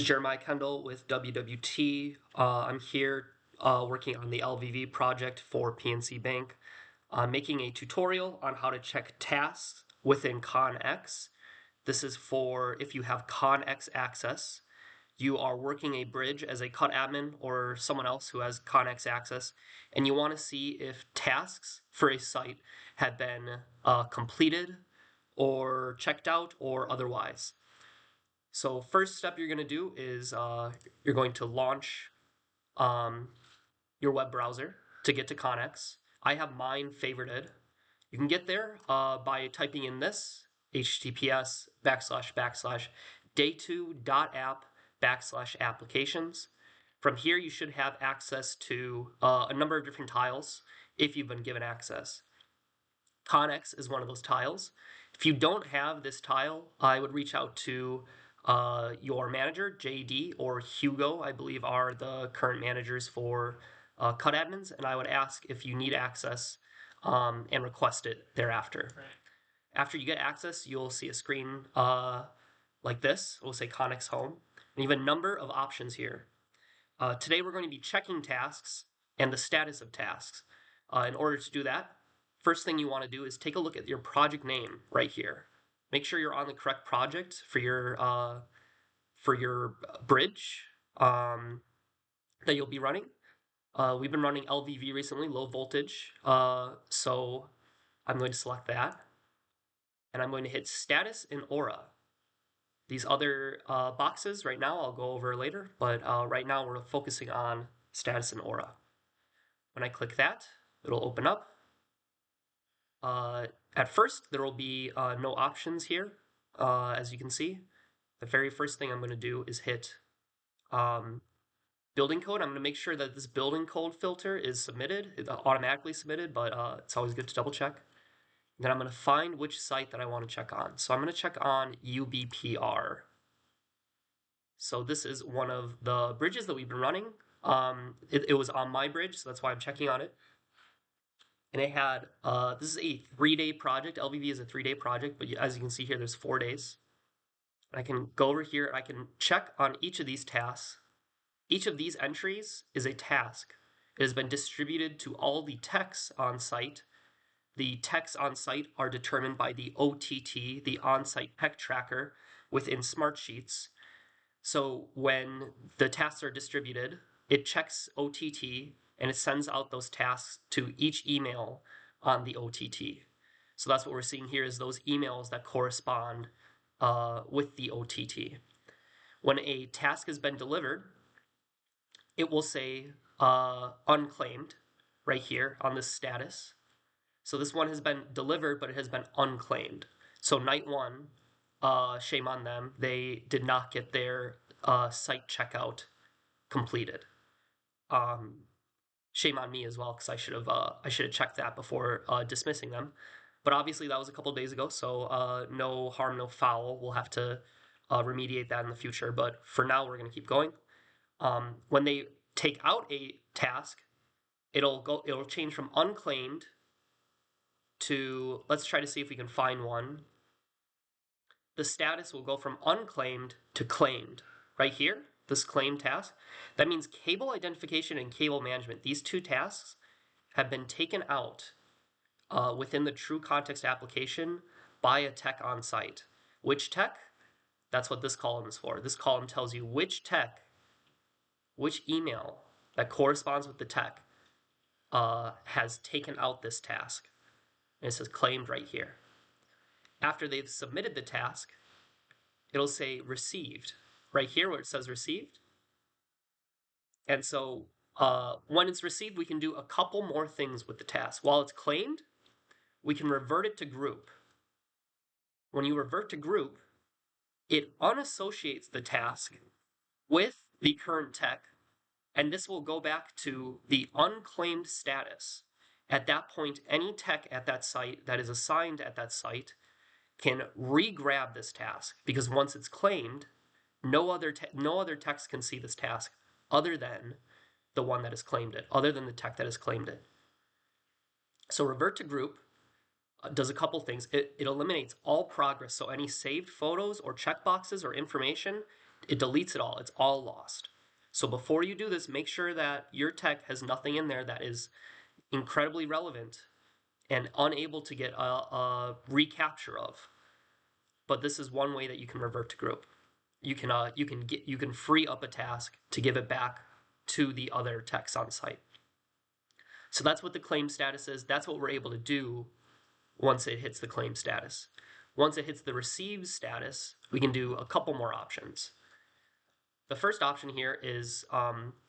Jeremiah Kendall with WWT. I'm here working on the LVV project for PNC Bank, making a tutorial on how to check tasks within CONX. This is for if you have CONX access, you are working a bridge as a cut admin or someone else who has CONX access, and you want to see if tasks for a site have been completed or checked out or otherwise. So first step you're going to do is you're going to launch your web browser to get to CONX. I have mine favorited. You can get there by typing in this, https://day2.app/applications. From here you should have access to a number of different tiles if you've been given access. CONX is one of those tiles. If you don't have this tile, I would reach out to your manager, JD, or Hugo, I believe are the current managers for cut admins, and I would ask if you need access and request it thereafter. Right. After you get access, you'll see a screen like this. It will say CONX Home. And you have a number of options here. Today we're going to be checking tasks and the status of tasks. In order to do that, first thing you want to do is take a look at your project name right here. Make sure you're on the correct project for your bridge that you'll be running. We've been running LVV recently, low voltage, so I'm going to select that. And I'm going to hit Status in Aura. These other boxes right now I'll go over later, but right now we're focusing on Status in Aura. When I click that, it'll open up. At first, there will be no options here, as you can see. The very first thing I'm going to do is hit building code. I'm going to make sure that this building code filter is submitted, it's automatically submitted, but it's always good to double check. Then I'm going to find which site that I want to check on. So I'm going to check on UBPR. So this is one of the bridges that we've been running. It was on my bridge, so that's why I'm checking on it. And it had, this is a 3-day project. LVV is a 3-day project, but as you can see here, there's 4 days. And I can go over here, and I can check on each of these tasks. Each of these entries is a task. It has been distributed to all the techs on site. The techs on site are determined by the OTT, the on-site tech tracker, within Smartsheets. So when the tasks are distributed, it checks OTT, and it sends out those tasks to each email on the OTT. So that's what we're seeing here is those emails that correspond with the OTT. When a task has been delivered, it will say unclaimed right here on this status. So this one has been delivered, but it has been unclaimed. So night one, shame on them, they did not get their site checkout completed. Shame on me as well, because I should have checked that before dismissing them. But obviously that was a couple days ago, so no harm, no foul. We'll have to remediate that in the future. But for now, we're going to keep going. When they take out a task, it'll change from unclaimed to, let's try to see if we can find one. The status will go from unclaimed to claimed. Right here, this claimed task. That means cable identification and cable management. These two tasks have been taken out within the True Context application by a tech on site. Which tech? That's what this column is for. This column tells you which tech, which email that corresponds with the tech has taken out this task. And it says claimed right here. After they've submitted the task, it'll say received right here where it says received. And so when it's received, we can do a couple more things with the task. While it's claimed, we can revert it to group. When you revert to group, it unassociates the task with the current tech, and this will go back to the unclaimed status. At that point, any tech at that site that is assigned at that site can re-grab this task, because once it's claimed, no other techs can see this task other than the one that has claimed it, other than the tech that has claimed it. So revert to group does a couple things. It eliminates all progress, so any saved photos or checkboxes or information it deletes it all. It's all lost. So before you do this, make sure that your tech has nothing in there that is incredibly relevant and unable to get a recapture of. But this is one way that you can revert to group. You can free up a task to give it back to the other techs on site. So that's what the claim status is. That's what we're able to do once it hits the claim status. Once it hits the receive status, we can do a couple more options. The first option here is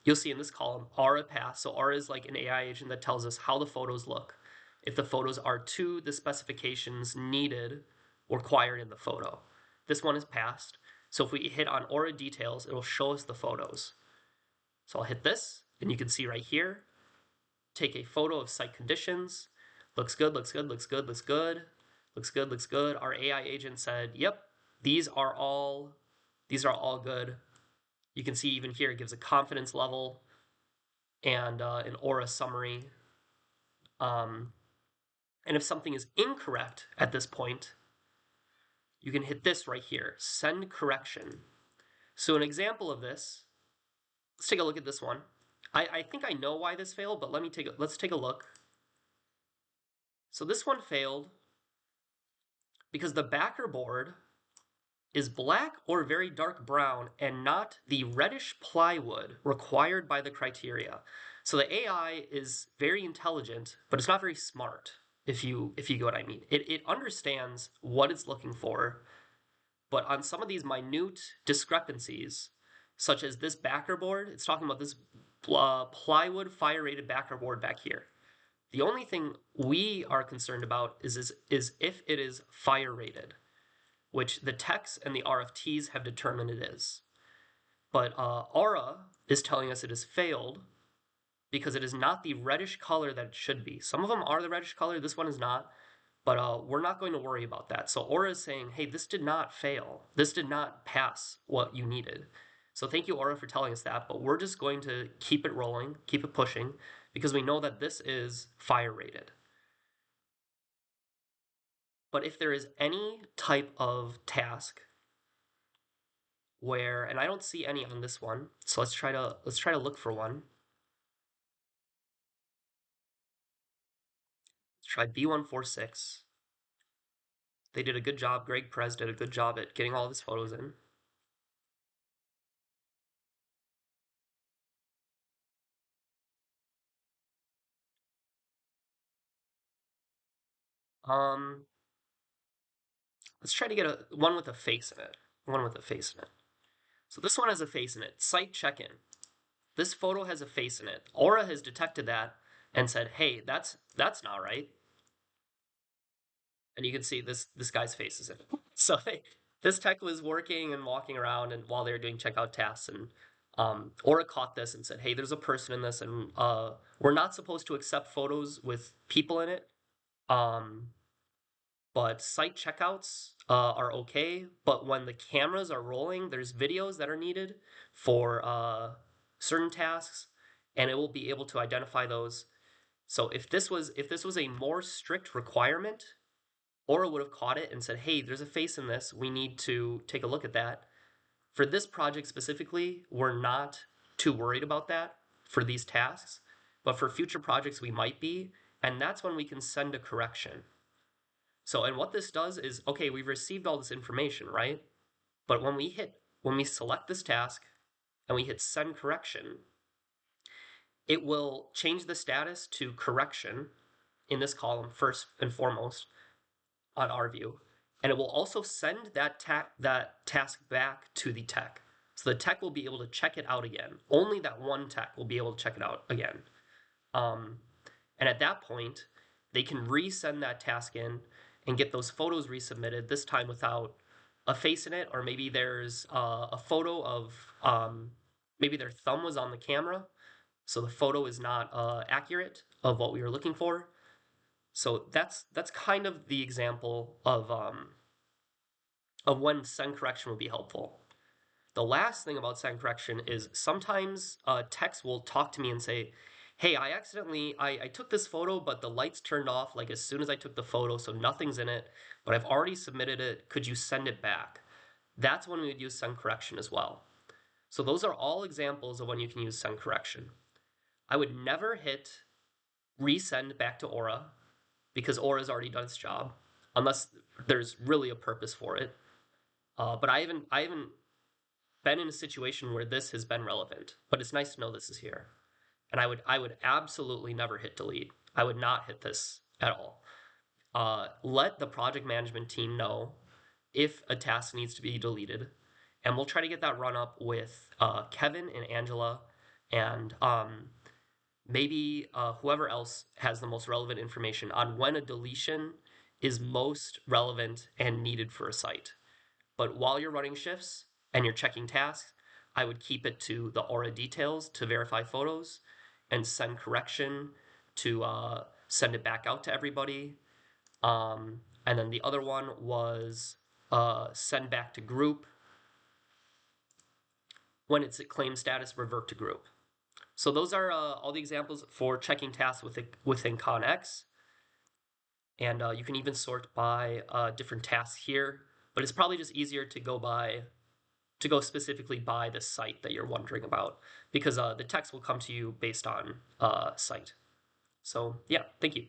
you'll see in this column Aura pass. So Aura is like an AI agent that tells us how the photos look, if the photos are to the specifications needed or required in the photo. This one is passed. So if we hit on Aura details, it'll show us the photos. So I'll hit this, and you can see right here, take a photo of site conditions. Looks good, looks good, looks good, looks good, looks good, looks good. Our AI agent said, yep, these are all good. You can see even here it gives a confidence level and an aura summary. And if something is incorrect at this point, you can hit this right here, send correction. So an example of this, let's take a look at this one. I think I know why this failed, but let's take a look. So this one failed because the backer board is black or very dark brown and not the reddish plywood required by the criteria. So the AI is very intelligent, but it's not very smart, if you get what I mean. It understands what it's looking for, but on some of these minute discrepancies, such as this backer board, it's talking about this plywood fire rated backer board back here. The only thing we are concerned about is if it is fire rated, which the techs and the RFTs have determined it is. But Aura is telling us it has failed because it is not the reddish color that it should be. Some of them are the reddish color, this one is not, but we're not going to worry about that. So Aura is saying, hey, this did not fail. This did not pass what you needed. So thank you, Aura, for telling us that, but we're just going to keep it rolling, keep it pushing, because we know that this is fire rated. But if there is any type of task where, and I don't see any on this one, so let's try to look for one. Let's try B146. They did a good job. Greg Perez did a good job at getting all of his photos in. Um, let's try to get one with a face in it. One with a face in it. So this one has a face in it. Site check-in. This photo has a face in it. Aura has detected that and said, "Hey, that's not right." And you can see this guy's face is in it. So this tech was working and walking around, and while they were doing checkout tasks, and Aura caught this and said, "Hey, there's a person in this, and we're not supposed to accept photos with people in it." Um, but site checkouts are okay. But when the cameras are rolling, there's videos that are needed for certain tasks, and it will be able to identify those. So if this was a more strict requirement, Aura would have caught it and said, "Hey, there's a face in this. We need to take a look at that." For this project specifically, we're not too worried about that for these tasks, but for future projects we might be, and that's when we can send a correction. So, and what this does is, okay, we've received all this information, right? But when we select this task and we hit send correction, it will change the status to correction in this column first and foremost on our view. And it will also send that task back to the tech. So the tech will be able to check it out again. Only that one tech will be able to check it out again. And at that point, they can resend that task in and get those photos resubmitted, this time without a face in it, or maybe there's a photo of maybe their thumb was on the camera, so the photo is not accurate of what we were looking for. So that's kind of the example of when send correction would be helpful. The last thing about send correction is sometimes techs will talk to me and say, "Hey, I took this photo, but the lights turned off like as soon as I took the photo, so nothing's in it, but I've already submitted it. Could you send it back?" that's when we would use send correction as well. So those are all examples of when you can use send correction. I would never hit resend back to Aura because Aura's already done its job, unless there's really a purpose for it. But I haven't been in a situation where this has been relevant, but it's nice to know this is here. And I would absolutely never hit delete. I would not hit this at all. Let the project management team know if a task needs to be deleted, and we'll try to get that run up with Kevin and Angela, and maybe whoever else has the most relevant information on when a deletion is most relevant and needed for a site. But while you're running shifts and you're checking tasks, I would keep it to the Aura details to verify photos and send correction to send it back out to everybody. And then the other one was send back to group. When it's at claim status, revert to group. So those are all the examples for checking tasks within CONX. And you can even sort by different tasks here, but it's probably just easier to go specifically by the site that you're wondering about, because the text will come to you based on site. So yeah, thank you.